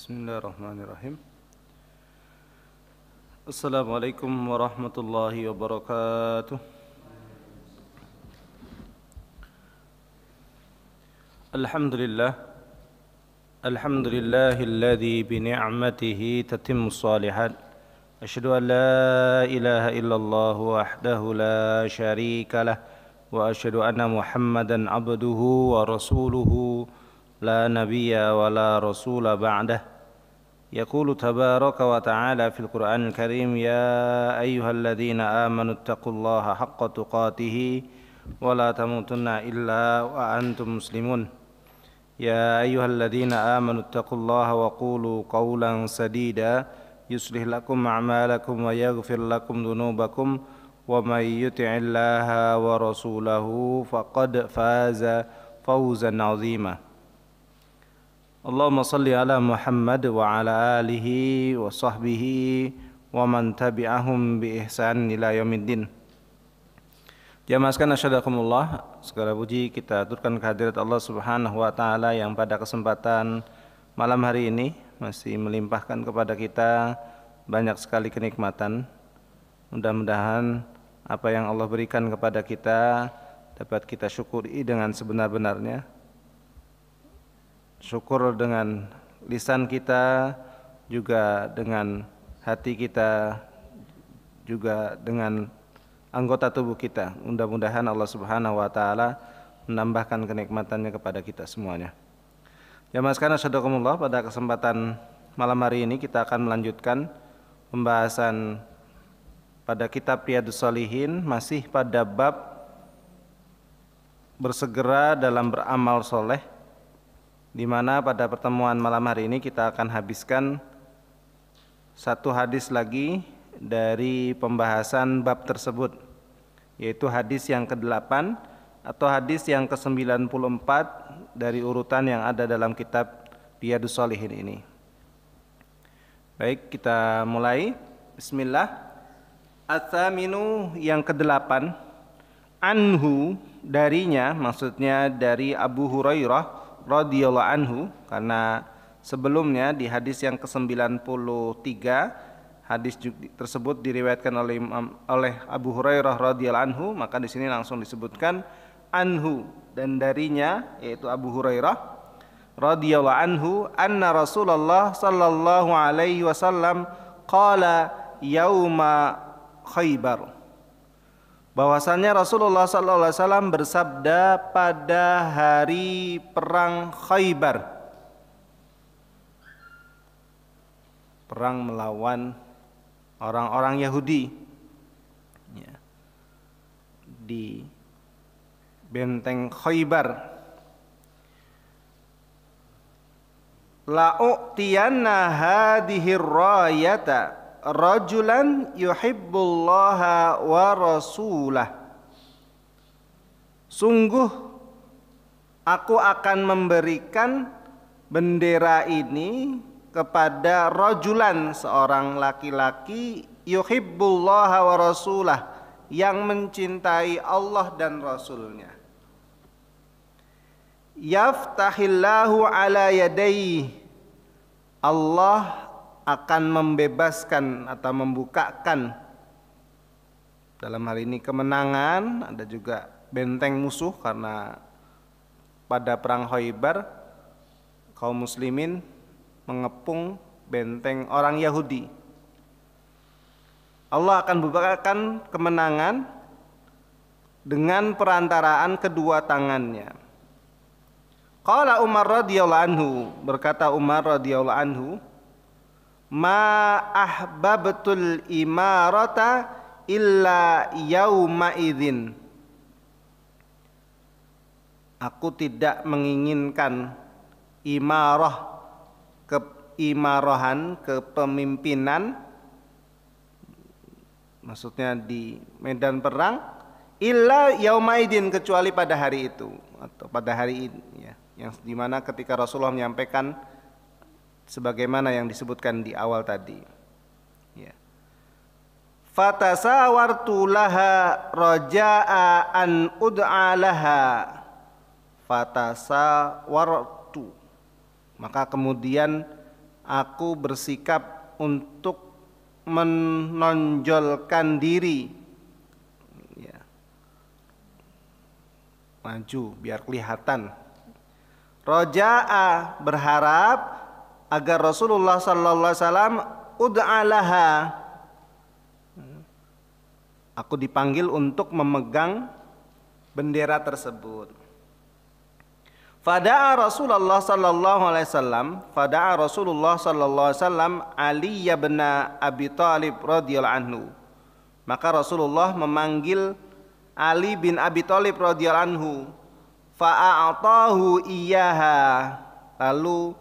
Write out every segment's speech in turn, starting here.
Bismillahirrahmanirrahim. Assalamualaikum warahmatullahi wabarakatuh. Alhamdulillah. Alhamdulillahilladzi bini'matihi tatimmus shalihat. Asyhadu an la ilaha illallah wahdahu la syarika lah wa asyhadu anna Muhammadan abduhu wa rasuluhu la nabiyya wa la rasula ba'dah. Yaqulu tabaraka wa ta'ala fil Qur'anil Karim, ya ayyuhalladzina amanu taqullaha haqqa tuqatih wa la tamutunna illa wa antum muslimun. Ya ayyuhalladzina amanu taqullaha wa qulu qawlan sadida yuslih lakum a'malakum wa yaghfir lakum dhunubakum wa may yuti'illaha wa rasulahu faqad faza fawzan 'azima. Allahumma salli ala Muhammad wa ala alihi wa sahbihi wa man tabi'ahum bi ihsan ila yaumiddin. Jamaah sekalian asyhadakumullah, segala puji kita aturkan kehadirat Allah Subhanahu wa taala yang pada kesempatan malam hari ini masih melimpahkan kepada kita banyak sekali kenikmatan. Mudah-mudahan apa yang Allah berikan kepada kita dapat kita syukuri dengan sebenar-benarnya. Syukur dengan lisan kita, juga dengan hati kita, juga dengan anggota tubuh kita. Mudah-mudahan Allah Subhanahu wa taala menambahkan kenikmatannya kepada kita semuanya. Jamaah sekalian asyhadakumullah, pada kesempatan malam hari ini kita akan melanjutkan pembahasan pada kitab Riyadhus Shalihin, masih pada bab bersegera dalam beramal soleh, di mana pada pertemuan malam hari ini kita akan habiskan satu hadis lagi dari pembahasan bab tersebut, yaitu hadis yang ke-8 atau hadis yang ke-94 dari urutan yang ada dalam kitab Riyadhus Shalihin ini. Baik, kita mulai. Bismillah. Ats-tsaminu, yang ke-8, anhu, darinya, maksudnya dari Abu Hurairah radhiyallahu anhu, karena sebelumnya di hadis yang ke-93 hadis tersebut diriwayatkan oleh Abu Hurairah radhiyallahu anhu, maka di sini langsung disebutkan anhu, dan darinya, yaitu Abu Hurairah radhiyallahu anhu, anna Rasulullah sallallahu alaihi wasallam qala yauma Khaybar, bahwasannya Rasulullah SAW bersabda pada hari perang Khaybar, perang melawan orang-orang Yahudi ya, di benteng Khaybar. La'u'tiyanna hadhir rayata rajulan yuhibbullaha wa rasulah, sungguh aku akan memberikan bendera ini kepada rajulan, seorang laki-laki, yuhibbullaha wa rasulah, yang mencintai Allah dan Rasulnya. Yaftahillahu ala yadayhi, Allah akan membebaskan atau membukakan, dalam hal ini kemenangan, ada juga benteng musuh, karena pada perang Khaybar kaum muslimin mengepung benteng orang Yahudi. Allah akan membukakan kemenangan dengan perantaraan kedua tangannya. Qala Umar radhiyallahu anhu, berkata Umar radhiyallahu anhu, ma ahbabtul imarata illa yauma idzin, aku tidak menginginkan imarah, keimarahan, kepemimpinan, maksudnya di medan perang, illa yauma idzin, kecuali pada hari itu, atau pada hari ini ya, yang dimana ketika Rasulullah menyampaikan sebagaimana yang disebutkan di awal tadi ya. Fatasawartu laha raja'a an ud'a laha, fatasawartu, maka kemudian aku bersikap untuk menonjolkan diri, ya, maju biar kelihatan. Roja'a, berharap agar Rasulullah sallallahu alaihi wasallam ud'alaha, aku dipanggil untuk memegang bendera tersebut. Fada'a Rasulullah sallallahu alaihi wasallam Ali bin Abi Thalib radhiyallahu anhu. Maka Rasulullah memanggil Ali bin Abi Thalib radhiyallahu anhu. Fa'a'tahu iyyaha, lalu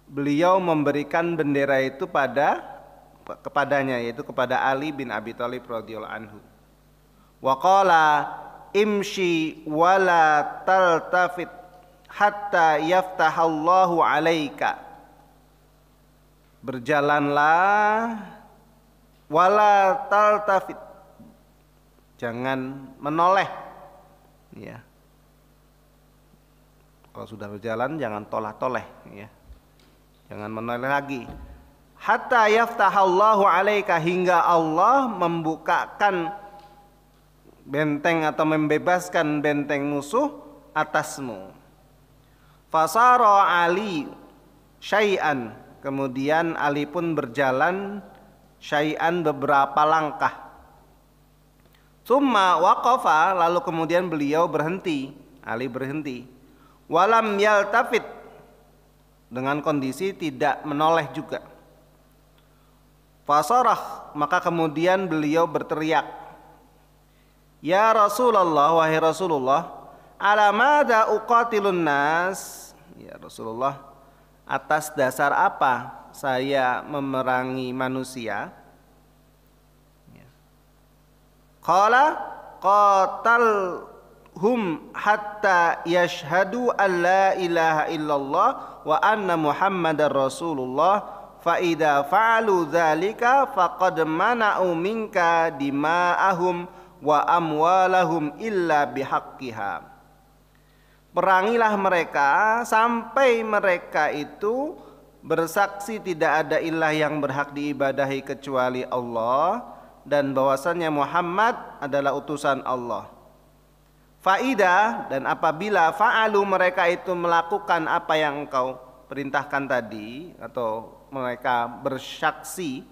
beliau memberikan bendera itu kepadanya, yaitu kepada Ali bin Abi Thalib radhiyallahu anhu. Wa qala imshi wala taltafit hatta yaftahallahu alaika, berjalanlah wala taltafit, jangan menoleh, ya. Kalau sudah berjalan jangan tolah-toleh, ya. Jangan menoleh lagi. Hatta yaftahallahu alaika, hingga Allah membukakan benteng atau membebaskan benteng musuh atasmu. Fasara Ali syai'an, kemudian Ali pun berjalan syai'an, beberapa langkah. Tsumma waqafa, lalu kemudian beliau berhenti, Ali berhenti. Walam yaltafit, dengan kondisi tidak menoleh juga. Fasarah, maka kemudian beliau berteriak, ya Rasulullah, wahai Rasulullah, ala madza uqatilun nas, ya Rasulullah, atas dasar apa saya memerangi manusia? Qala qatalhum hatta yashhadu an la ilaha illallah wa anna muhammadar rasulullah, fa idza fa'alu dzalika faqad mana'u minka dima'ahum wa amwalahum illa bihaqqiha. Perangilah mereka sampai mereka itu bersaksi tidak ada ilah yang berhak diibadahi kecuali Allah, dan bahwasannya Muhammad adalah utusan Allah. Faida, dan apabila fa'alu, mereka itu melakukan apa yang engkau perintahkan tadi, atau mereka bersaksi,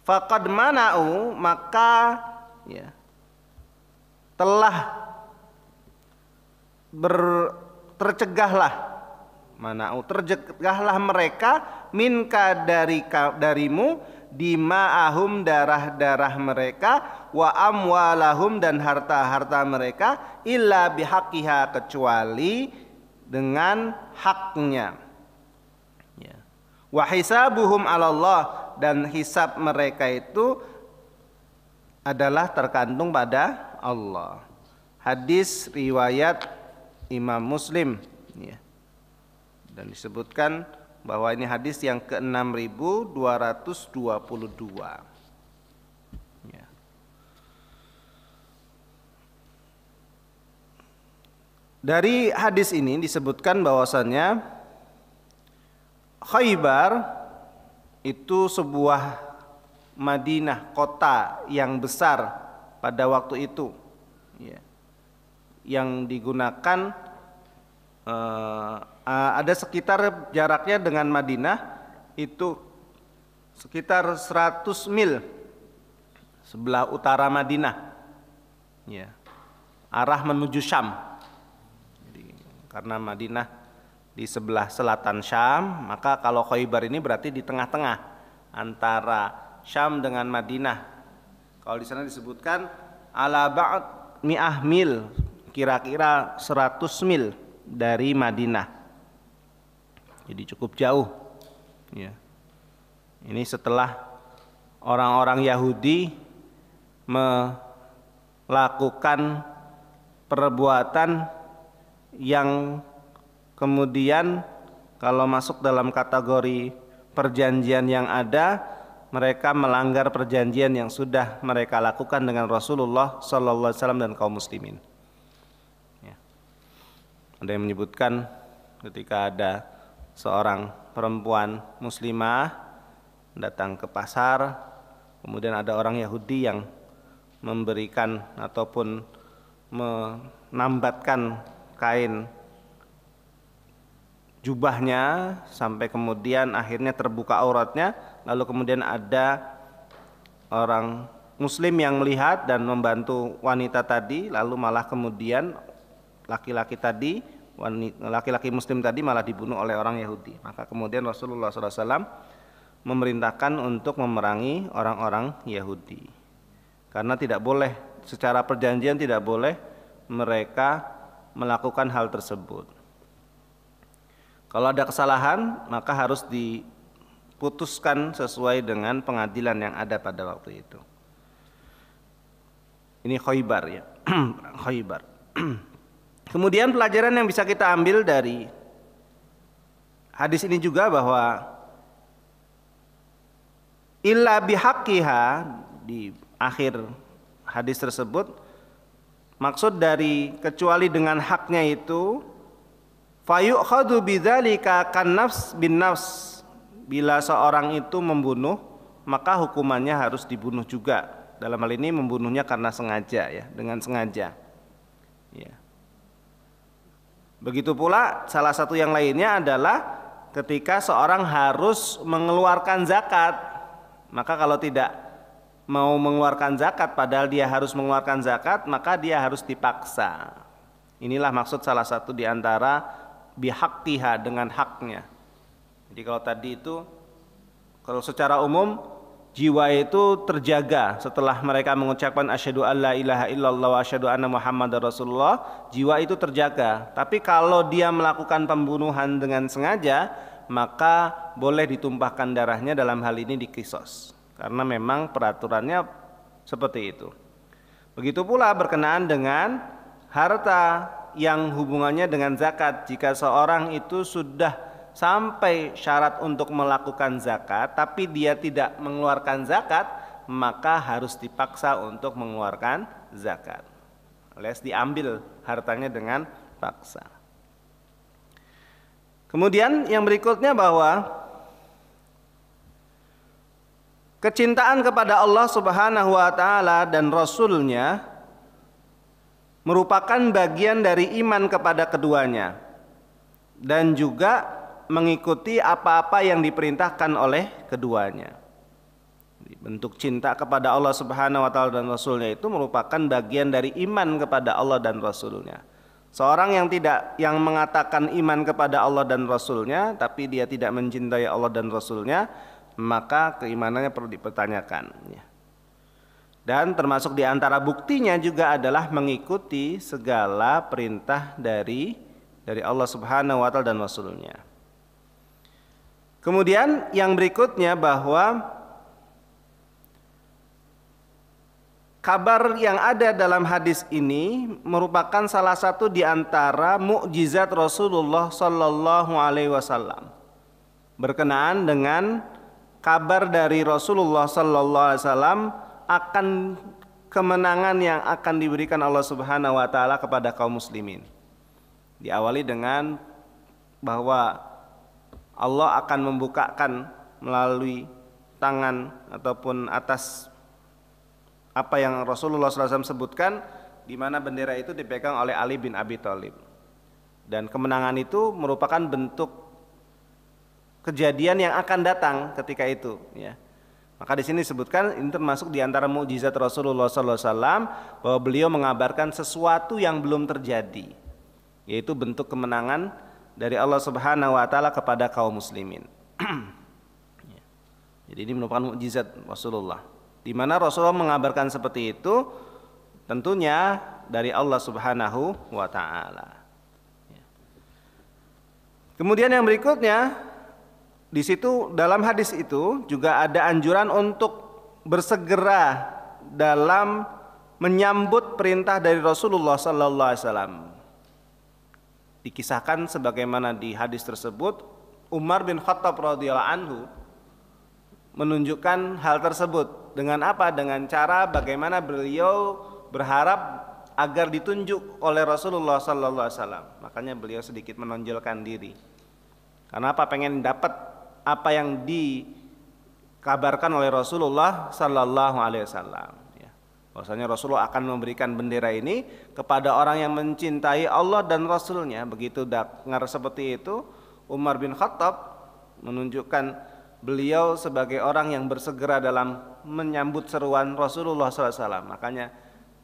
faqad mana'u, maka ya, telah tercegahlah, mana'u, tercegahlah mereka, minka darimu, dima'ahum, darah-darah mereka, wa amwalahum, dan harta-harta mereka, illa bihaqqiha, kecuali dengan haknya, ya. Wa hisabuhum 'ala Allah, dan hisab mereka itu adalah tergantung pada Allah. Hadis riwayat Imam Muslim, ya. Dan disebutkan bahwa ini hadis yang ke-6222. Ya. Dari hadis ini disebutkan bahwasannya Khaybar itu sebuah Madinah, kota yang besar pada waktu itu, ya, yang digunakan ada sekitar jaraknya dengan Madinah itu sekitar 100 mil sebelah utara Madinah, ya, arah menuju Syam. Jadi, karena Madinah di sebelah selatan Syam, maka kalau Khaybar ini berarti di tengah-tengah antara Syam dengan Madinah. Kalau di sana disebutkan ala ba'd mi'ah mil, kira-kira 100 mil dari Madinah. Jadi cukup jauh, ya. Ini setelah orang-orang Yahudi melakukan perbuatan yang kemudian kalau masuk dalam kategori perjanjian yang ada, mereka melanggar perjanjian yang sudah mereka lakukan dengan Rasulullah sallallahu alaihi wasallam dan kaum muslimin. Ya. Ada yang menyebutkan ketika ada seorang perempuan muslimah datang ke pasar, kemudian ada orang Yahudi yang memberikan ataupun menambatkan kain jubahnya sampai kemudian akhirnya terbuka auratnya, lalu kemudian ada orang muslim yang melihat dan membantu wanita tadi, lalu malah kemudian laki-laki muslim tadi malah dibunuh oleh orang Yahudi. Maka kemudian Rasulullah SAW memerintahkan untuk memerangi orang-orang Yahudi, karena tidak boleh, secara perjanjian tidak boleh mereka melakukan hal tersebut. Kalau ada kesalahan maka harus diputuskan sesuai dengan pengadilan yang ada pada waktu itu. Ini Khaybar ya. Khaybar. Kemudian pelajaran yang bisa kita ambil dari hadis ini juga bahwa illa bihaqqiha, di akhir hadis tersebut maksud dari kecuali dengan haknya itu fayu'khadhu bidzalika kan nafs bin nafs, bila seorang itu membunuh maka hukumannya harus dibunuh juga. Dalam hal ini membunuhnya karena sengaja ya, dengan sengaja ya. Begitu pula salah satu yang lainnya adalah ketika seorang harus mengeluarkan zakat, maka kalau tidak mau mengeluarkan zakat padahal dia harus mengeluarkan zakat, maka dia harus dipaksa. Inilah maksud salah satu di antara bihaqqiha, dengan haknya. Jadi kalau tadi itu, kalau secara umum jiwa itu terjaga setelah mereka mengucapkan asyhadu alla ilaha illallah wa asyhadu anna muhammadar rasulullah, jiwa itu terjaga. Tapi kalau dia melakukan pembunuhan dengan sengaja, maka boleh ditumpahkan darahnya, dalam hal ini dikisos, karena memang peraturannya seperti itu. Begitu pula berkenaan dengan harta yang hubungannya dengan zakat. Jika seorang itu sudah sampai syarat untuk melakukan zakat tapi dia tidak mengeluarkan zakat, maka harus dipaksa untuk mengeluarkan zakat, alias diambil hartanya dengan paksa. Kemudian yang berikutnya bahwa kecintaan kepada Allah Subhanahu wa taala dan Rasul-Nya merupakan bagian dari iman kepada keduanya, dan juga mengikuti apa-apa yang diperintahkan oleh keduanya. Bentuk cinta kepada Allah Subhanahu wa taala dan Rasul-Nya itu merupakan bagian dari iman kepada Allah dan Rasul-Nya. Seorang yang mengatakan iman kepada Allah dan Rasul-Nya tapi dia tidak mencintai Allah dan Rasul-Nya, maka keimanannya perlu dipertanyakan ya. Dan termasuk di antara buktinya juga adalah mengikuti segala perintah dari Allah Subhanahu wa taala dan Rasul-Nya. Kemudian yang berikutnya bahwa kabar yang ada dalam hadis ini merupakan salah satu di antara mukjizat Rasulullah sallallahu alaihi wasallam. Berkenaan dengan kabar dari Rasulullah sallallahu alaihi wasallam akan kemenangan yang akan diberikan Allah Subhanahu wa taala kepada kaum muslimin. Diawali dengan bahwa Allah akan membukakan melalui tangan ataupun atas apa yang Rasulullah SAW sebutkan, di mana bendera itu dipegang oleh Ali bin Abi Thalib. Dan kemenangan itu merupakan bentuk kejadian yang akan datang ketika itu ya. Maka di sini disebutkan ini termasuk di antara mukjizat Rasulullah SAW bahwa beliau mengabarkan sesuatu yang belum terjadi, yaitu bentuk kemenangan dari Allah Subhanahu wa taala kepada kaum muslimin. Jadi ini merupakan mukjizat Rasulullah, di mana Rasulullah mengabarkan seperti itu tentunya dari Allah Subhanahu wa taala. Kemudian yang berikutnya, di situ dalam hadis itu juga ada anjuran untuk bersegera dalam menyambut perintah dari Rasulullah sallallahu alaihi wasallam. Dikisahkan sebagaimana di hadis tersebut, Umar bin Khattab radhiyallahu anhu menunjukkan hal tersebut dengan apa? Dengan cara bagaimana beliau berharap agar ditunjuk oleh Rasulullah sallallahu alaihi wasallam. Makanya beliau sedikit menonjolkan diri. Karena apa? Pengen dapat apa yang dikabarkan oleh Rasulullah Sallallahu Alaihi Wasallam. Bahwasanya Rasulullah akan memberikan bendera ini kepada orang yang mencintai Allah dan Rasulnya. Begitu dengar seperti itu, Umar bin Khattab menunjukkan beliau sebagai orang yang bersegera dalam menyambut seruan Rasulullah SAW. Makanya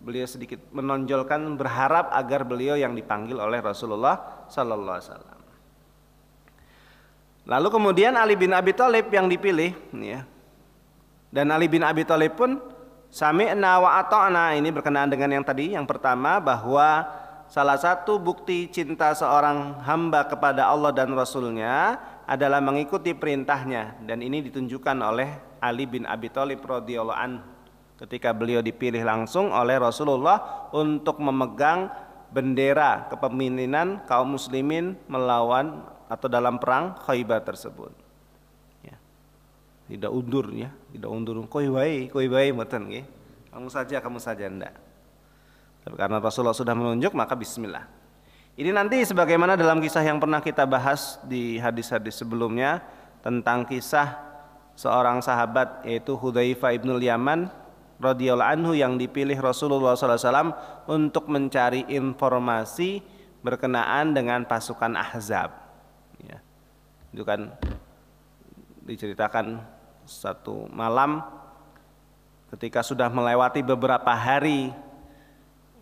beliau sedikit menonjolkan berharap agar beliau yang dipanggil oleh Rasulullah SAW. Lalu kemudian Ali bin Abi Thalib yang dipilih, ya. Dan Ali bin Abi Thalib pun sami'na wa ata'na, ini berkenaan dengan yang tadi, yang pertama, bahwa salah satu bukti cinta seorang hamba kepada Allah dan Rasulnya adalah mengikuti perintahnya, dan ini ditunjukkan oleh Ali bin Abi Thalib radhiyallahu anhu ketika beliau dipilih langsung oleh Rasulullah untuk memegang bendera kepemimpinan kaum muslimin melawan atau dalam perang Khaybar tersebut. Tidak undur, ya, tidak undur. Koi bae mboten nggih. Kamu saja ndak. Tapi karena Rasulullah sudah menunjuk, maka bismillah. Ini nanti sebagaimana dalam kisah yang pernah kita bahas di hadis-hadis sebelumnya tentang kisah seorang sahabat yaitu Hudzaifah ibnul Yaman radhiyallahu anhu yang dipilih Rasulullah SAW untuk mencari informasi berkenaan dengan pasukan Ahzab. Ya. Itu kan diceritakan satu malam ketika sudah melewati beberapa hari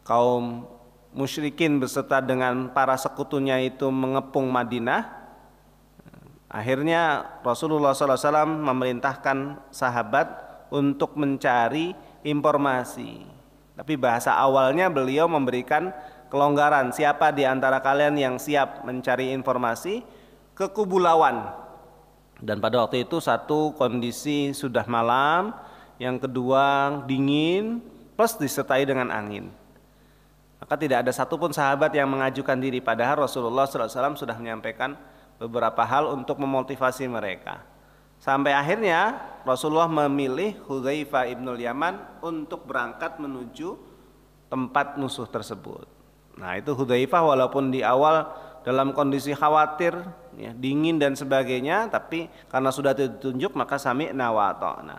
kaum musyrikin beserta dengan para sekutunya itu mengepung Madinah. Akhirnya Rasulullah SAW memerintahkan sahabat untuk mencari informasi. Tapi bahasa awalnya beliau memberikan kelonggaran, siapa di antara kalian yang siap mencari informasi ke kubu lawan. Dan pada waktu itu satu kondisi sudah malam, yang kedua dingin plus disertai dengan angin. Maka tidak ada satupun sahabat yang mengajukan diri, padahal Rasulullah SAW sudah menyampaikan beberapa hal untuk memotivasi mereka. Sampai akhirnya Rasulullah memilih Hudzaifah ibnul Yaman untuk berangkat menuju tempat musuh tersebut. Nah, itu Hudzaifah walaupun di awal dalam kondisi khawatir, ya, dingin dan sebagainya, tapi karena sudah ditunjuk maka sami'na wa ata'na.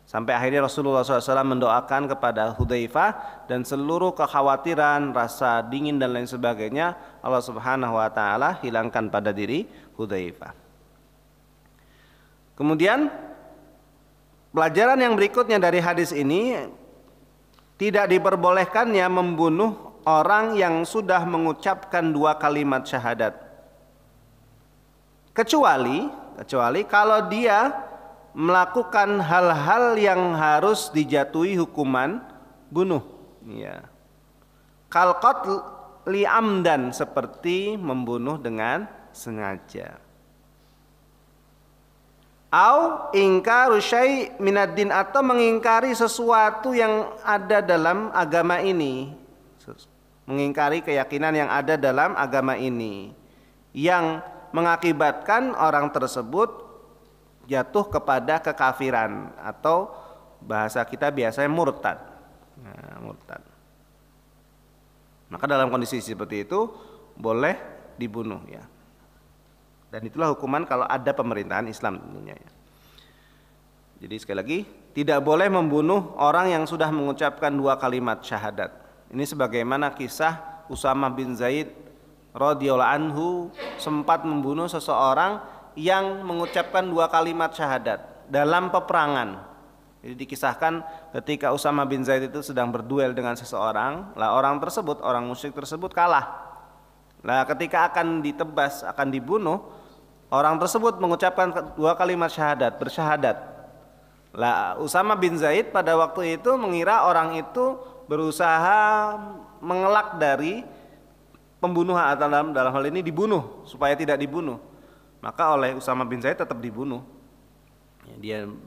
Sampai akhirnya Rasulullah SAW mendoakan kepada Hudzaifah, dan seluruh kekhawatiran, rasa dingin dan lain sebagainya Allah Subhanahu wa taala hilangkan pada diri Hudzaifah. Kemudian pelajaran yang berikutnya dari hadis ini, tidak diperbolehkannya membunuh orang yang sudah mengucapkan 2 kalimat syahadat, kecuali kalau dia melakukan hal-hal yang harus dijatuhi hukuman bunuh, ya. Kal qatl li amdan, seperti membunuh dengan sengaja. Au ingkaru syai' minad din, atau mengingkari sesuatu yang ada dalam agama ini, mengingkari keyakinan yang ada dalam agama ini, yang mengakibatkan orang tersebut jatuh kepada kekafiran, atau bahasa kita biasanya murtad. Nah, murtad. Maka dalam kondisi seperti itu boleh dibunuh, ya. Dan itulah hukuman kalau ada pemerintahan Islam tentunya, ya. Jadi sekali lagi, tidak boleh membunuh orang yang sudah mengucapkan 2 kalimat syahadat. Ini sebagaimana kisah Usamah bin Zaid radhiyallahu anhu sempat membunuh seseorang yang mengucapkan 2 kalimat syahadat dalam peperangan. Jadi dikisahkan ketika Usamah bin Zaid itu sedang berduel dengan seseorang, lah orang tersebut, orang musyrik tersebut kalah. Lah ketika akan ditebas, akan dibunuh, orang tersebut mengucapkan 2 kalimat syahadat, bersyahadat. Lah Usamah bin Zaid pada waktu itu mengira orang itu berusaha mengelak dari pembunuhan, atau dalam hal ini dibunuh supaya tidak dibunuh. Maka oleh Usamah bin Zaid tetap dibunuh.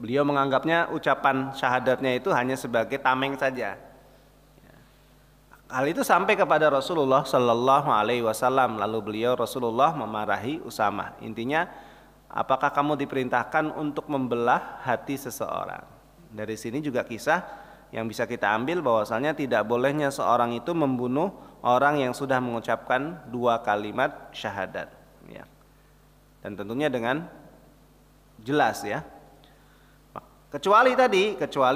Beliau menganggapnya ucapan syahadatnya itu hanya sebagai tameng saja. Hal itu sampai kepada Rasulullah Sallallahu Alaihi Wasallam. Lalu Rasulullah memarahi Usamah. Intinya, apakah kamu diperintahkan untuk membelah hati seseorang? Dari sini juga kisah yang bisa kita ambil bahwasanya tidak bolehnya seorang itu membunuh orang yang sudah mengucapkan 2 kalimat syahadat, ya. dan tentunya dengan jelas ya. Kecuali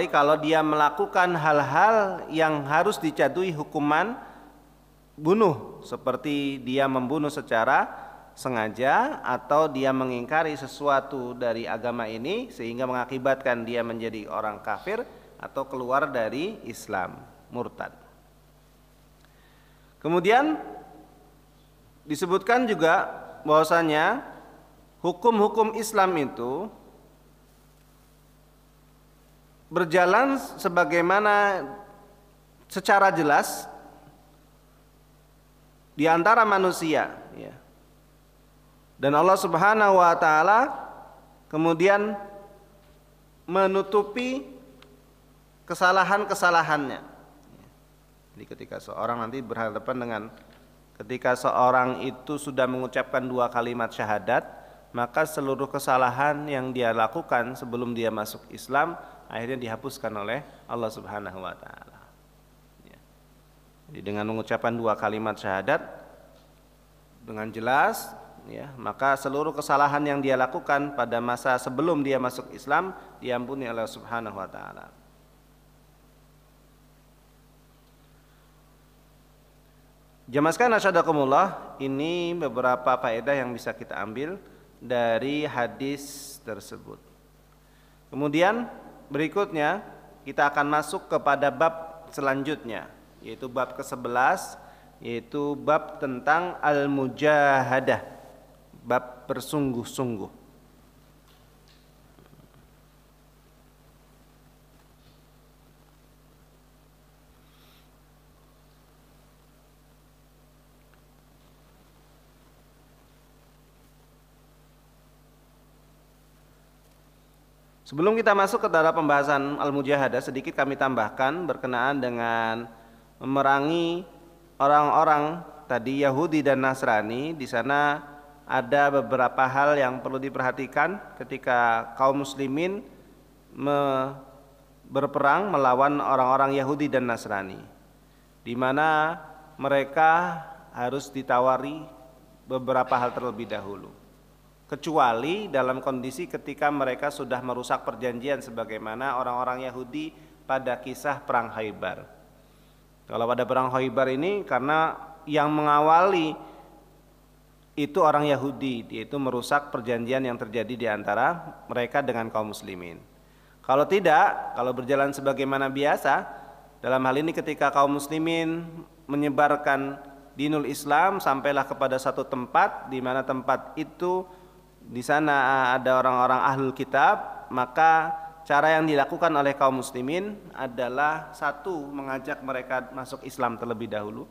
kalau dia melakukan hal-hal yang harus dijatuhi hukuman bunuh, seperti dia membunuh secara sengaja atau dia mengingkari sesuatu dari agama ini sehingga mengakibatkan dia menjadi orang kafir atau keluar dari Islam, murtad. Kemudian disebutkan juga bahwasanya hukum-hukum Islam itu berjalan sebagaimana secara jelas di antara manusia ya. Dan Allah Subhanahu wa taala kemudian menutupi kesalahan-kesalahannya. Jadi ketika seorang nanti berhadapan dengan ketika seorang itu sudah mengucapkan 2 kalimat syahadat, maka seluruh kesalahan yang dia lakukan sebelum dia masuk Islam akhirnya dihapuskan oleh Allah Subhanahu wa taala. Ya. Jadi dengan mengucapkan 2 kalimat syahadat dengan jelas ya, maka seluruh kesalahan yang dia lakukan pada masa sebelum dia masuk Islam diampuni oleh Allah Subhanahu wa taala. Jamaah sekalian asyhadakumullah, ini beberapa faedah yang bisa kita ambil dari hadis tersebut. Kemudian berikutnya kita akan masuk kepada bab selanjutnya, yaitu bab ke-11, yaitu bab tentang al-mujahadah, bab bersungguh-sungguh. Sebelum kita masuk ke dalam pembahasan al-mujahadah, sedikit kami tambahkan berkenaan dengan memerangi orang-orang tadi Yahudi dan Nasrani. Di sana ada beberapa hal yang perlu diperhatikan ketika kaum muslimin berperang melawan orang-orang Yahudi dan Nasrani, di mana mereka harus ditawari beberapa hal terlebih dahulu. Kecuali dalam kondisi ketika mereka sudah merusak perjanjian sebagaimana orang-orang Yahudi pada kisah perang Khaybar. Kalau pada perang Khaybar ini karena yang mengawali itu orang Yahudi, yaitu merusak perjanjian yang terjadi di antara mereka dengan kaum muslimin. Kalau tidak, kalau berjalan sebagaimana biasa, dalam hal ini ketika kaum muslimin menyebarkan dinul Islam sampailah kepada satu tempat, di mana tempat itu di sana ada orang-orang ahlul kitab, maka cara yang dilakukan oleh kaum muslimin adalah satu, mengajak mereka masuk Islam terlebih dahulu.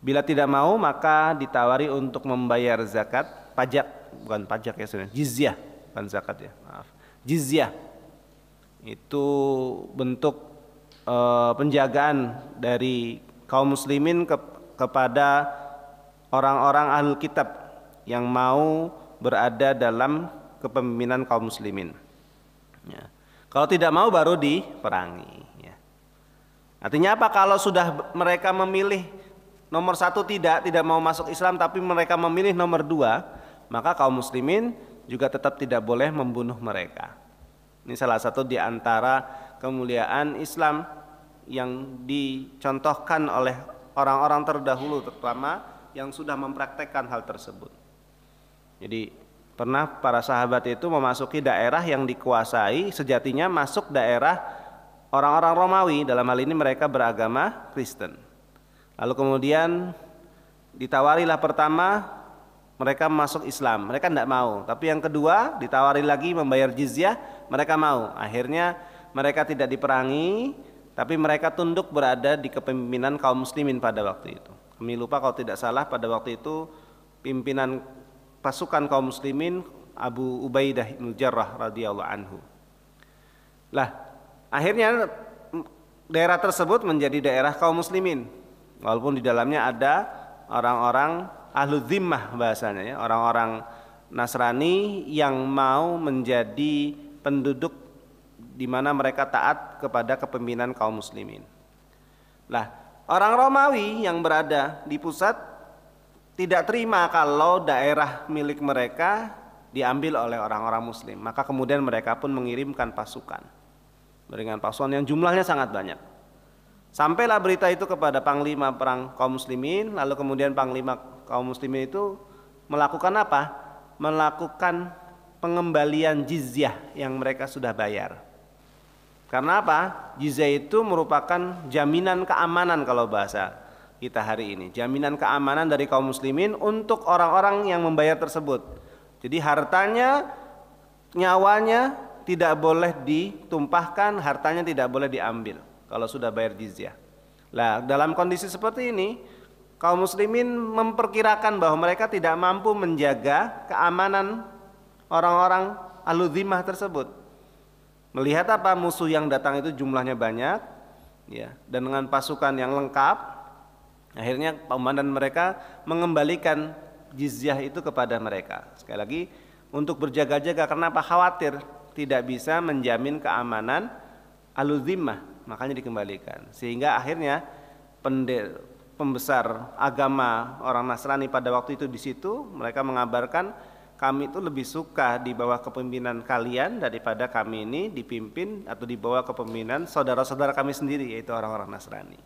Bila tidak mau maka ditawari untuk membayar zakat, pajak, bukan pajak ya sebenarnya, jizyah, bukan zakat ya, maaf. Jizyah itu bentuk penjagaan dari kaum muslimin kepada orang-orang ahlul kitab yang mau berada dalam kepemimpinan kaum muslimin. Ya. Kalau tidak mau baru diperangi. Ya. Artinya apa? Kalau sudah mereka memilih nomor 1 tidak mau masuk Islam, tapi mereka memilih nomor 2, maka kaum muslimin juga tetap tidak boleh membunuh mereka. Ini salah satu di antara kemuliaan Islam yang dicontohkan oleh orang-orang terdahulu, terutama yang sudah mempraktekkan hal tersebut. Jadi pernah para sahabat itu memasuki daerah yang dikuasai, sejatinya masuk daerah orang-orang Romawi, dalam hal ini mereka beragama Kristen. Lalu kemudian ditawarilah pertama mereka masuk Islam, mereka tidak mau. Tapi yang kedua ditawari lagi membayar jizyah, mereka mau. Akhirnya mereka tidak diperangi, tapi mereka tunduk berada di kepemimpinan kaum muslimin pada waktu itu. Kami lupa kalau tidak salah pada waktu itu pimpinan pasukan kaum muslimin Abu Ubaidah bin Jarrah radhiyallahu anhu. Lah, akhirnya daerah tersebut menjadi daerah kaum muslimin, walaupun di dalamnya ada orang-orang ahlu zimmah bahasanya ya, orang-orang Nasrani yang mau menjadi penduduk di mana mereka taat kepada kepemimpinan kaum muslimin. Lah, orang Romawi yang berada di pusat tidak terima kalau daerah milik mereka diambil oleh orang-orang muslim. Maka kemudian mereka pun mengirimkan pasukan. Dengan pasukan yang jumlahnya sangat banyak. Sampailah berita itu kepada panglima perang kaum muslimin, lalu kemudian panglima kaum muslimin itu melakukan apa? Melakukan pengembalian jizyah yang mereka sudah bayar. Karena apa? Jizyah itu merupakan jaminan keamanan kalau bahasa kita hari ini. Jaminan keamanan dari kaum muslimin untuk orang-orang yang membayar tersebut. Jadi hartanya, nyawanya tidak boleh ditumpahkan, hartanya tidak boleh diambil kalau sudah bayar jizyah. Nah, dalam kondisi seperti ini, kaum muslimin memperkirakan bahwa mereka tidak mampu menjaga keamanan orang-orang ahlu dhimmah tersebut. Melihat apa? Musuh yang datang itu jumlahnya banyak, ya, dan dengan pasukan yang lengkap, akhirnya komandan mereka mengembalikan jizyah itu kepada mereka. Sekali lagi, untuk berjaga-jaga, karena apa? Khawatir tidak bisa menjamin keamanan ahlu dhimmah, makanya dikembalikan. Sehingga akhirnya pembesar agama orang Nasrani pada waktu itu di situ, mereka mengabarkan, kami itu lebih suka di bawah kepemimpinan kalian daripada kami ini dipimpin atau di bawah kepemimpinan saudara-saudara kami sendiri, yaitu orang-orang Nasrani.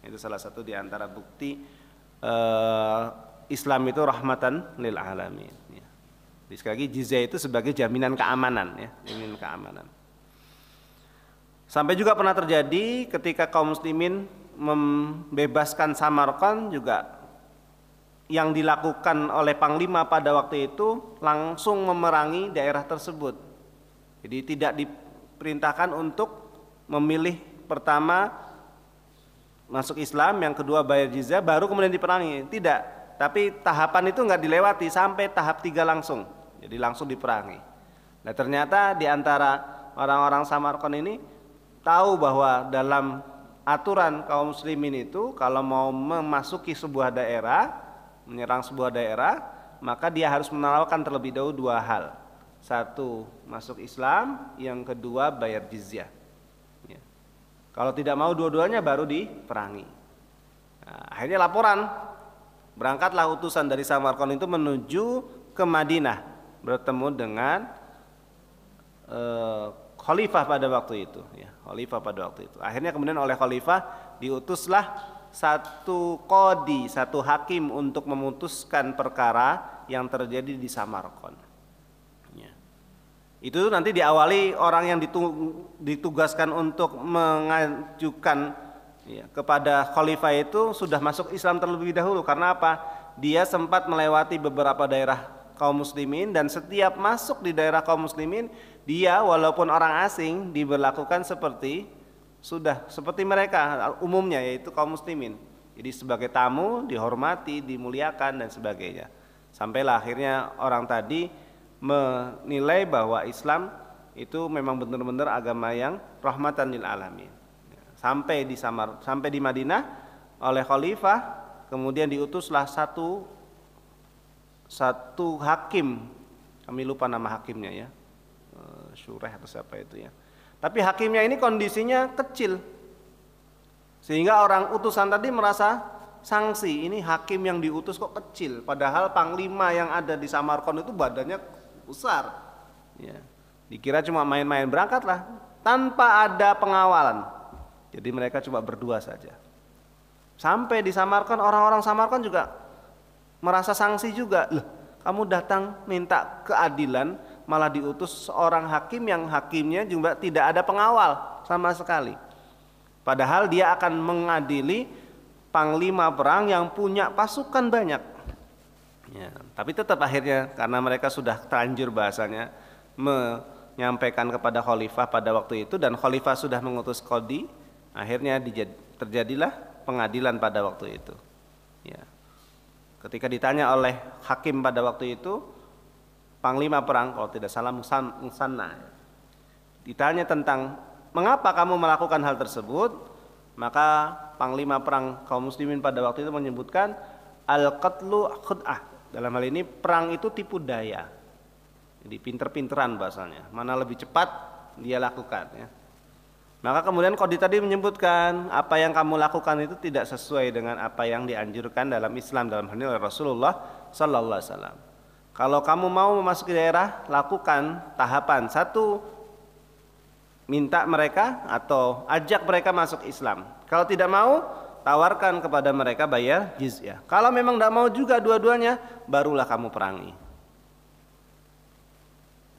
Itu salah satu di antara bukti Islam itu rahmatan lil alamin. Ya. Jadi sekali lagi jizyah itu sebagai jaminan keamanan, ya, jaminan keamanan. Sampai juga pernah terjadi ketika kaum muslimin membebaskan Samarkand juga, yang dilakukan oleh panglima pada waktu itu langsung memerangi daerah tersebut. Jadi tidak diperintahkan untuk memilih pertama masuk Islam, yang kedua bayar jizyah, baru kemudian diperangi. Tidak, tapi tahapan itu nggak dilewati sampai tahap 3 langsung. Jadi langsung diperangi. Nah ternyata di antara orang-orang Samarkand ini tahu bahwa dalam aturan kaum muslimin itu kalau mau memasuki sebuah daerah, menyerang sebuah daerah, maka dia harus menawarkan terlebih dahulu 2 hal. 1, masuk Islam, yang kedua bayar jizyah. Ya. Kalau tidak mau dua-duanya baru diperangi. Nah, akhirnya laporan, berangkatlah utusan dari Samarkand itu menuju ke Madinah, bertemu dengan khalifah pada waktu itu, ya, khalifah pada waktu itu. Akhirnya kemudian oleh khalifah diutuslah satu qadi, satu hakim untuk memutuskan perkara yang terjadi di Samarkand. Ya. Itu nanti diawali orang yang ditugaskan untuk mengajukan, ya, kepada khalifah itu sudah masuk Islam terlebih dahulu. Karena apa? Dia sempat melewati beberapa daerah kaum muslimin, dan setiap masuk di daerah kaum muslimin, dia walaupun orang asing diberlakukan seperti mereka umumnya, yaitu kaum muslimin. Jadi sebagai tamu dihormati, dimuliakan dan sebagainya. Sampailah akhirnya orang tadi menilai bahwa Islam itu memang benar-benar agama yang rahmatan lil alamin. Sampai di Madinah oleh khalifah, kemudian diutuslah satu hakim, kami lupa nama hakimnya, ya, Syureh atau siapa itu, ya. Tapi hakimnya ini kondisinya kecil, sehingga orang utusan tadi merasa sanksi, ini hakim yang diutus kok kecil, padahal panglima yang ada di Samarkand itu badannya besar, ya. Dikira cuma main-main, berangkatlah tanpa ada pengawalan. Jadi mereka cuma berdua saja. Sampai di Samarkand, orang-orang Samarkand juga merasa sanksi juga. Loh, kamu datang minta keadilan, malah diutus seorang hakim yang hakimnya juga tidak ada pengawal sama sekali. Padahal dia akan mengadili panglima perang yang punya pasukan banyak. Ya, tapi tetap akhirnya karena mereka sudah terlanjur bahasanya menyampaikan kepada khalifah pada waktu itu, dan khalifah sudah mengutus qadi, akhirnya terjadilah pengadilan pada waktu itu. Ya. Ketika ditanya oleh hakim pada waktu itu, panglima perang kalau tidak salah Musanna, ditanya tentang mengapa kamu melakukan hal tersebut, maka panglima perang kaum muslimin pada waktu itu menyebutkan al-qatlu khud'ah. Dalam hal ini perang itu tipu daya. Jadi pinter-pinteran bahasanya. Mana lebih cepat dia lakukan, ya. Maka kemudian Qadhi tadi menyebutkan apa yang kamu lakukan itu tidak sesuai dengan apa yang dianjurkan dalam Islam, dalam hal ini oleh Rasulullah sallallahu alaihi wasallam. Kalau kamu mau memasuki daerah, lakukan tahapan. Satu, minta mereka atau ajak mereka masuk Islam. Kalau tidak mau, tawarkan kepada mereka bayar jizyah. Kalau memang tidak mau juga dua-duanya, barulah kamu perangi.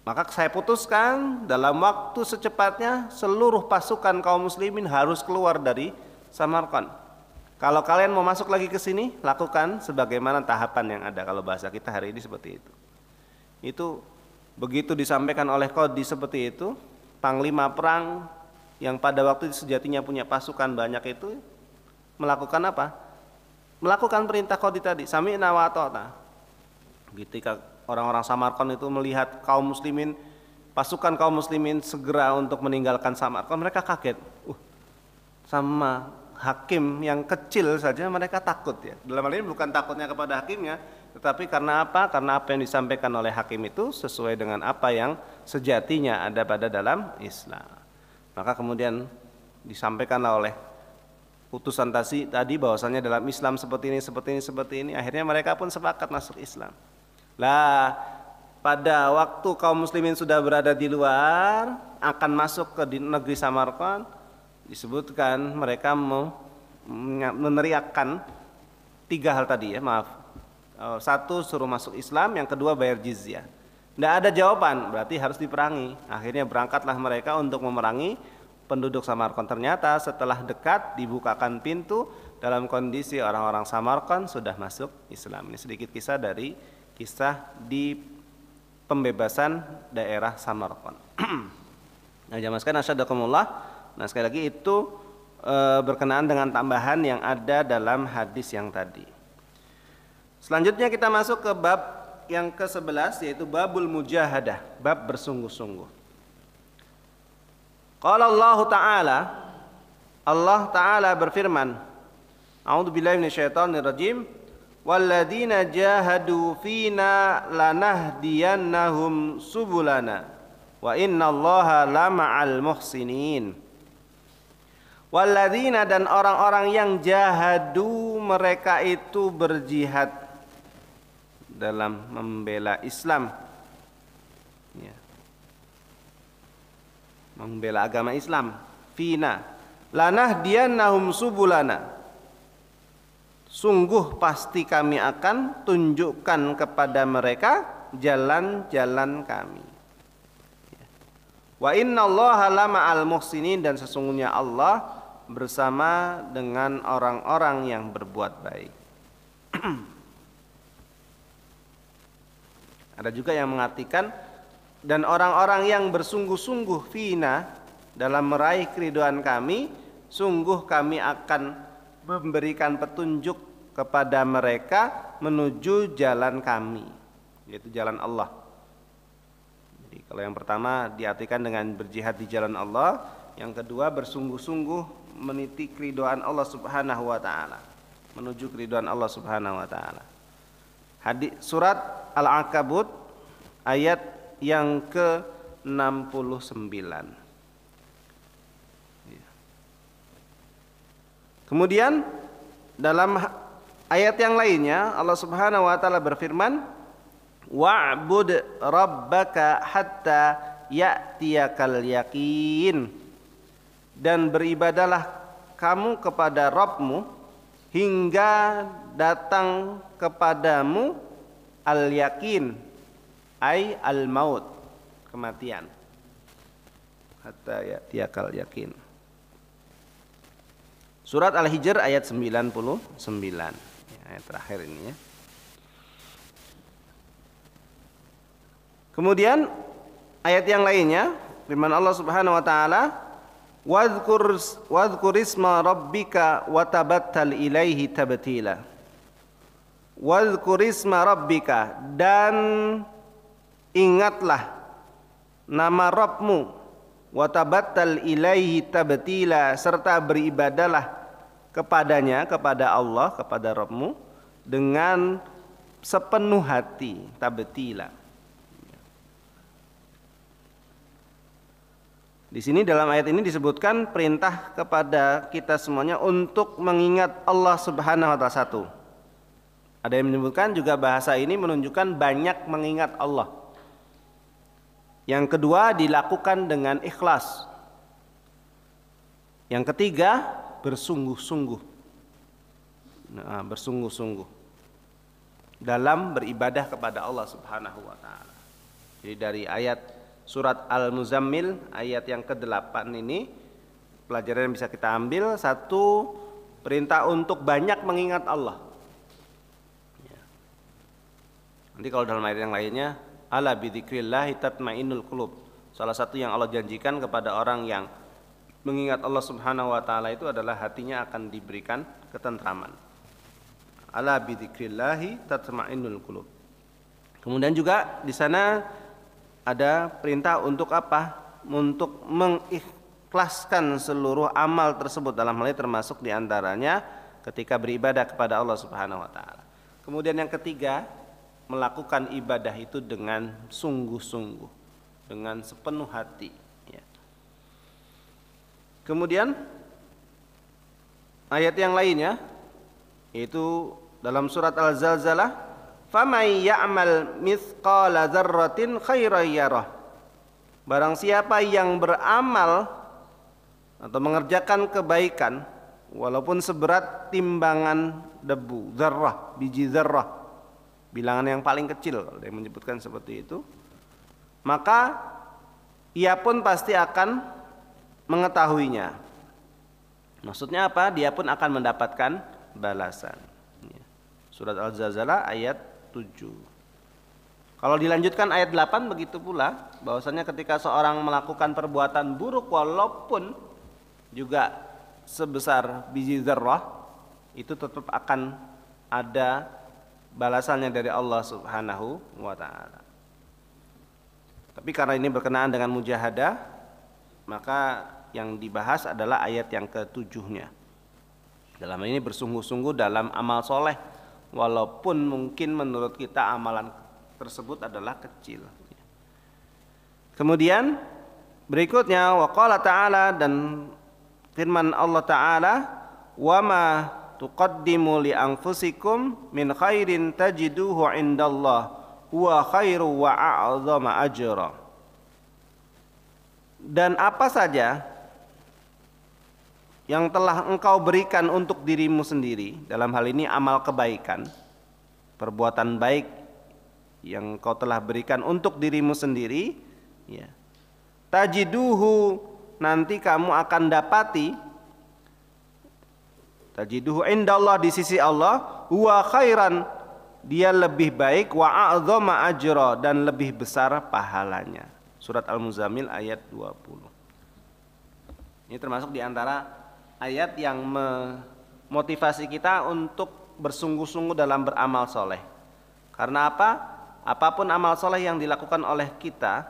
Maka saya putuskan dalam waktu secepatnya seluruh pasukan kaum muslimin harus keluar dari Samarkand. Kalau kalian mau masuk lagi ke sini, lakukan sebagaimana tahapan yang ada. Kalau bahasa kita hari ini seperti itu. Itu begitu disampaikan oleh Qadhi seperti itu, panglima perang yang pada waktu itu sejatinya punya pasukan banyak itu melakukan apa? Melakukan perintah Qadhi tadi, sami'na wa ata'na. Ketika orang-orang Samarkand itu melihat kaum muslimin, pasukan kaum muslimin segera untuk meninggalkan Samarkand, mereka kaget. Sama hakim yang kecil saja mereka takut ya. Dalam hal ini bukan takutnya kepada hakimnya, tetapi karena apa? Karena apa yang disampaikan oleh hakim itu sesuai dengan apa yang sejatinya ada pada dalam Islam. Maka kemudian disampaikanlah oleh utusan tadi bahwasanya dalam Islam seperti ini, akhirnya mereka pun sepakat masuk Islam. Lah, pada waktu kaum muslimin sudah berada di luar, akan masuk ke negeri Samarkand, disebutkan mereka meneriakkan 3 hal tadi ya, maaf. 1 suruh masuk Islam, yang kedua bayar jizyah. Tidak ada jawaban, berarti harus diperangi. Akhirnya berangkatlah mereka untuk memerangi penduduk Samarkand. Ternyata setelah dekat dibukakan pintu, dalam kondisi orang-orang Samarkand sudah masuk Islam. Ini sedikit kisah dari kisah di pembebasan daerah Samarkand. Nah, jamaah sekalian asyhadakumullah. Nah, sekali lagi itu berkenaan dengan tambahan yang ada dalam hadis yang tadi. Selanjutnya kita masuk ke bab yang ke-11, yaitu babul mujahadah, bab bersungguh-sungguh. Qala Allah Ta'ala berfirman, A'udzubillahi minasyaitonirrajim, walladzina jahadu fina lanahdiyannahum subulana wa innallaha lama'al muhsinin. Walladzina, dan orang-orang yang jahadu, mereka itu berjihad dalam membela Islam ya, membela agama Islam. Fina lanahdiyannahum subulana, sungguh pasti kami akan tunjukkan kepada mereka jalan-jalan kami. Wa innallaha lama'al muhsinin, dan sesungguhnya Allah bersama dengan orang-orang yang berbuat baik. Ada juga yang mengartikan, dan orang-orang yang bersungguh-sungguh fina dalam meraih keridhaan kami, sungguh kami akan memberikan petunjuk kepada mereka menuju jalan kami, yaitu jalan Allah. Jadi kalau yang pertama diartikan dengan berjihad di jalan Allah, yang kedua bersungguh-sungguh meniti keridhaan Allah Subhanahu wa taala, menuju keridhaan Allah Subhanahu wa taala. Hadis surat Al-Ankabut ayat yang ke-69. Kemudian dalam ayat yang lainnya Allah Subhanahu wa taala berfirman, wa'bud rabbaka hatta ya'tiyakal yaqin, dan beribadalah kamu kepada Rabbmu hingga datang kepadamu al-yaqin, ay al-maut, kematian. Hatta ya'tiyakal yaqin. Surat Al-Hijr ayat 99 ya, ayat terakhir ini ya. Kemudian ayat yang lainnya firman Allah Subhanahu wa taala, wadhkur isma rabbika wa tabattal ilaihi tabtila. Wadhkur isma rabbika, dan ingatlah nama Rabbmu, wa tabattal ilaihi tabtila, serta beribadalah kepadanya, kepada Allah, kepada Rabbmu dengan sepenuh hati, tabtila. Di sini dalam ayat ini disebutkan perintah kepada kita semuanya untuk mengingat Allah Subhanahu wa taala satu. Ada yang menyebutkan juga bahasa ini menunjukkan banyak mengingat Allah. Yang kedua, dilakukan dengan ikhlas. Yang ketiga, bersungguh-sungguh. Bersungguh-sungguh dalam beribadah kepada Allah Subhanahu wa taala. Jadi dari ayat surat Al-Muzammil ayat yang ke-8 ini pelajaran yang bisa kita ambil, satu, perintah untuk banyak mengingat Allah. Nanti kalau dalam ayat yang lainnya, ala bidzikrillah tatmainnul qulub. Salah satu yang Allah janjikan kepada orang yang mengingat Allah Subhanahu wa taala itu adalah hatinya akan diberikan ketentraman. Ala bidzikrillah tatmainnul qulub. Kemudian juga di sana ada perintah untuk apa? Untuk mengikhlaskan seluruh amal tersebut, dalam hal ini termasuk diantaranya ketika beribadah kepada Allah Subhanahu wa taala. Kemudian yang ketiga, melakukan ibadah itu dengan sungguh-sungguh, dengan sepenuh hati. Ya. Kemudian ayat yang lainnya, yaitu dalam surat Al-Zalzalah, "Faman ya'mal mithqala dzarratin khairan yarah." Barang siapa yang beramal atau mengerjakan kebaikan walaupun seberat timbangan debu, zarrah, biji zarrah, bilangan yang paling kecil kalau dia menyebutkan seperti itu, maka ia pun pasti akan mengetahuinya. Maksudnya apa? Dia pun akan mendapatkan balasan. Surat Al-Zalzalah ayat 7. Kalau dilanjutkan ayat 8 begitu pula, bahwasanya ketika seorang melakukan perbuatan buruk walaupun juga sebesar biji zarrah, itu tetap akan ada balasannya dari Allah Subhanahu wa taala. Tapi karena ini berkenaan dengan mujahadah, maka yang dibahas adalah ayat yang ke-7-nya. Dalam ini bersungguh-sungguh dalam amal soleh, walaupun mungkin menurut kita amalan tersebut adalah kecil. Kemudian berikutnya waqala ta'ala, dan firman Allah Ta'ala, wa ma tuqaddimu li anfusikum min khairin tajiduhu indallah huwa khairu wa a'zama ajra. Dan apa saja yang telah engkau berikan untuk dirimu sendiri, dalam hal ini amal kebaikan, perbuatan baik yang engkau telah berikan untuk dirimu sendiri, ya, tajiduhu, nanti kamu akan dapati, tajiduhu indallah, di sisi Allah, huwa khairan, dia lebih baik, wa a'zama ajra, dan lebih besar pahalanya. Surat Al-Muzammil ayat 20. Ini termasuk di antara ayat yang memotivasi kita untuk bersungguh-sungguh dalam beramal soleh. Karena apa? Apapun amal soleh yang dilakukan oleh kita,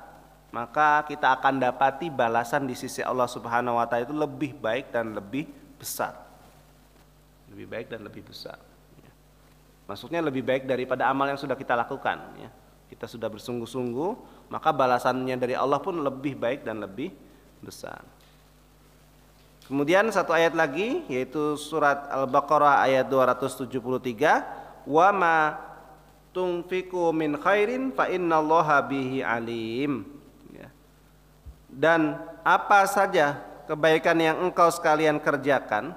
maka kita akan dapati balasan di sisi Allah Subhanahu wa taala itu lebih baik dan lebih besar. Lebih baik dan lebih besar. Maksudnya lebih baik daripada amal yang sudah kita lakukan. Kita sudah bersungguh-sungguh, maka balasannya dari Allah pun lebih baik dan lebih besar. Kemudian satu ayat lagi, yaitu surat Al-Baqarah ayat 273, wa ma tunfiqu min khairin fa innallaha bihi alim. Dan apa saja kebaikan yang engkau sekalian kerjakan,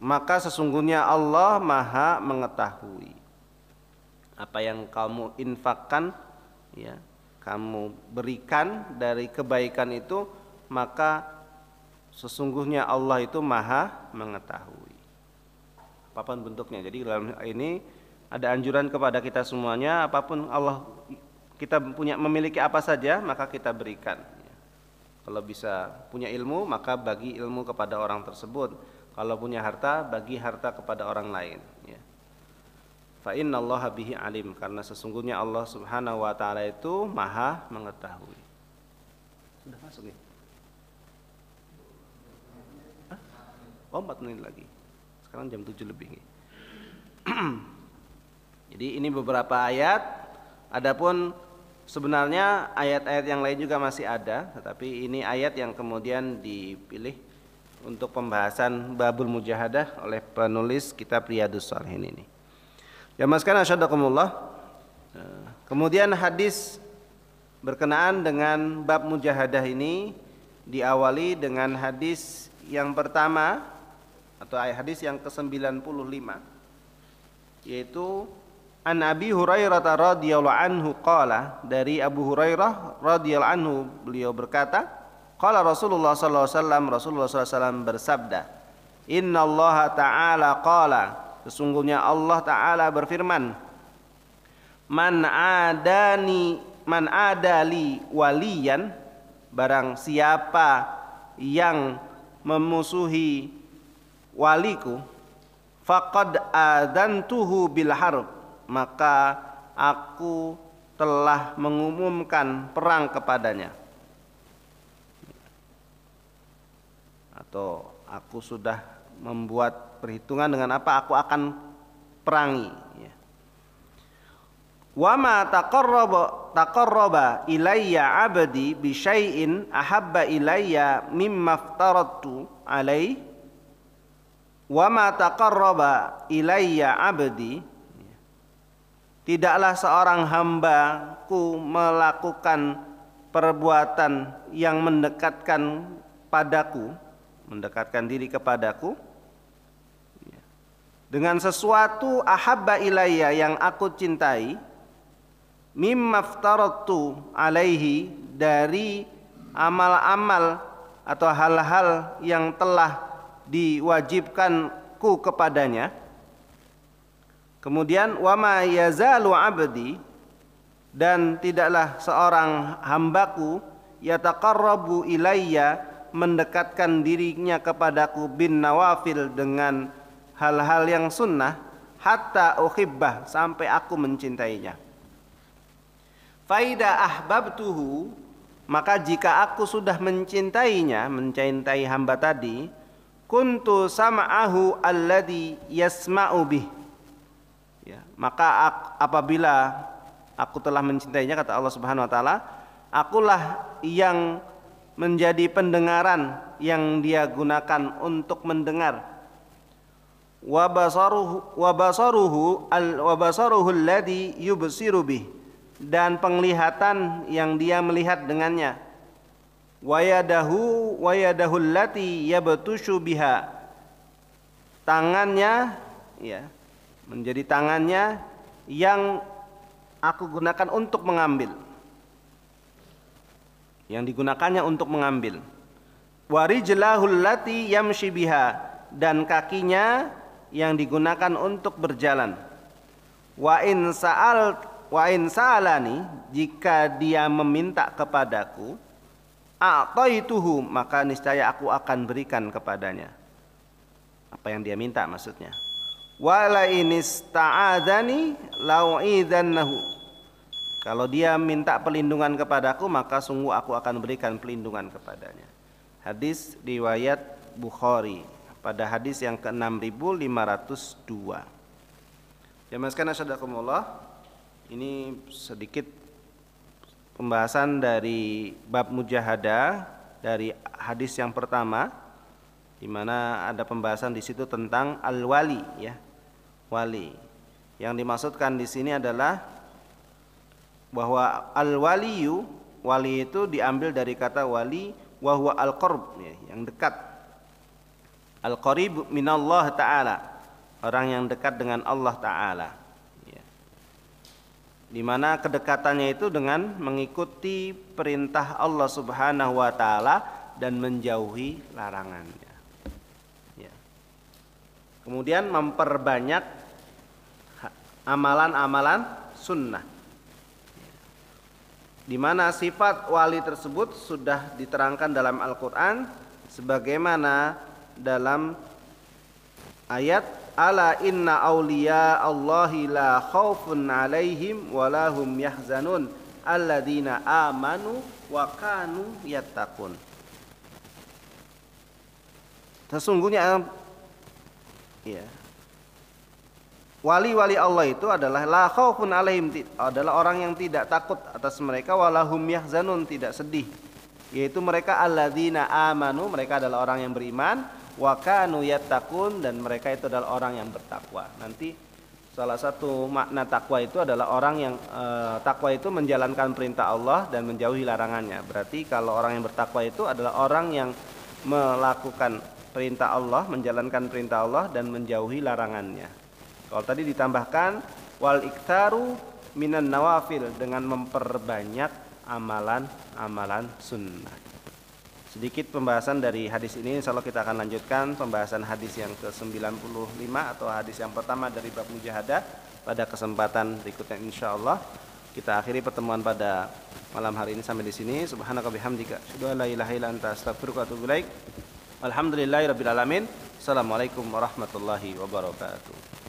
maka sesungguhnya Allah Maha mengetahui. Apa yang kamu infakkan, kamu berikan dari kebaikan itu, maka sesungguhnya Allah itu Maha mengetahui. Apapun bentuknya. Jadi dalam ini ada anjuran kepada kita semuanya, apapun Allah, kita memiliki apa saja, maka kita berikan. Kalau bisa punya ilmu, maka bagi ilmu kepada orang tersebut. Kalau punya harta, bagi harta kepada orang lain. Fa innallaha bihi alim, karena sesungguhnya Allah Subhanahu wa taala itu Maha mengetahui. Sudah masuk nih? Oh, 4 menit lagi. Sekarang jam 7 lebih nih. Jadi ini beberapa ayat. Adapun sebenarnya ayat-ayat yang lain juga masih ada, tetapi ini ayat yang kemudian dipilih untuk pembahasan babul mujahadah oleh penulis kitab Riyadhus Shalihin ini. Ya maskan asyhadakumullah. Kemudian hadis berkenaan dengan bab mujahadah ini diawali dengan hadis yang pertama atau hadis yang ke-95, yaitu An Abi Hurairah radhiyallahu anhu qala, dari Abu Hurairah radhiyallahu anhu beliau berkata, qala Rasulullah sallallahu alaihi wasallam, Rasulullah sallallahu alaihi wasallam bersabda, innallaha ta'ala qala, sesungguhnya Allah taala berfirman, man adali waliyan, barang siapa yang memusuhi waliku, faqad adantuhu bil harb, maka aku telah mengumumkan perang kepadanya, atau aku sudah membuat perhitungan dengan apa aku akan perangi. Wa ma taqarraba ilayya 'abdi bi syai'in ahabba ilayya mimma aftaradtu alaihi, wa ma taqarraba ilayya 'abdi, tidaklah seorang hambaku melakukan perbuatan yang mendekatkan diri kepadaku dengan sesuatu ahabba ilayya, yang aku cintai, mimma aftaradtu alaihi, dari amal-amal atau hal-hal yang telah diwajibkanku kepadanya. Kemudian wa ma yazalu abdi, dan tidaklah seorang hambaku yataqarrabu ilayya, mendekatkan dirinya kepadaku, bin nawafil, dengan hal-hal yang sunnah, hatta uhibbah, sampai aku mencintainya. Faida ahbabtuhu, maka jika aku sudah mencintainya, mencintai hamba tadi, kuntu sam'ahu alladhi yasma'u bih, ya, maka apabila aku telah mencintainya, kata Allah Subhanahu wa taala, akulah yang menjadi pendengaran yang dia gunakan untuk mendengar, wa basaruhu alladhi yubsiru bih, dan penglihatan yang dia melihat dengannya, wa yadahu allati yabtushu biha, tangannya, ya, menjadi tangannya yang aku gunakan untuk mengambil, yang digunakannya untuk mengambil, wa rijlahul lati yamshi biha, dan kakinya yang digunakan untuk berjalan, wa in sa'alani, jika dia meminta kepadaku, a'taituhu, maka niscaya aku akan berikan kepadanya apa yang dia minta, maksudnya. Wala inista'adzani lau'idzannahu, kalau dia minta perlindungan kepadaku, maka sungguh aku akan berikan perlindungan kepadanya. Hadis riwayat Bukhari, pada hadis yang ke-6502. Jamaah sekalian asyhadakumullah, ini sedikit pembahasan dari bab mujahadah dari hadis yang pertama, di mana ada pembahasan di situ tentang al-wali, ya, wali. Yang dimaksudkan di sini adalah bahwa al-waliyu, wali itu diambil dari kata wali, wa huwa al-qurb, ya, yang dekat. Al-qarib minallah ta'ala, orang yang dekat dengan Allah ta'ala, ya. Di mana kedekatannya itu dengan mengikuti perintah Allah Subhanahu wa taala dan menjauhi larangannya, ya. Kemudian memperbanyak amalan-amalan sunnah, di mana sifat wali tersebut sudah diterangkan dalam Al-Qur'an sebagaimana dalam ayat ala inna awliya Allahi la khaufun alaihim wa lahum yahzanun alladzina amanu wa kanu yattaqun. Sesungguhnya, ya, wali-wali Allah itu adalah la khaufun alaihim, adalah orang yang tidak takut atas mereka, walahum yahzanun, tidak sedih, yaitu mereka alladzina amanu, mereka adalah orang yang beriman, wa kanu yattaqun, dan mereka itu adalah orang yang bertakwa. Nanti salah satu makna takwa itu adalah orang yang takwa itu menjalankan perintah Allah dan menjauhi larangannya. Berarti kalau orang yang bertakwa itu adalah orang yang melakukan perintah Allah, menjalankan perintah Allah dan menjauhi larangannya. Kalau tadi ditambahkan wal iktaru minan nawafil, dengan memperbanyak amalan-amalan sunnah. Sedikit pembahasan dari hadis ini, insyaallah kita akan lanjutkan pembahasan hadis yang ke-95 atau hadis yang pertama dari bab mujahadah pada kesempatan berikutnya insyaallah. Kita akhiri pertemuan pada malam hari ini sampai di sini. Subhanaka bihamdika asyhadu an la ilaha illa anta astaghfiruka wa atubu ilaik. Alhamdulillahirabbil alamin. Assalamualaikum warahmatullahi wabarakatuh.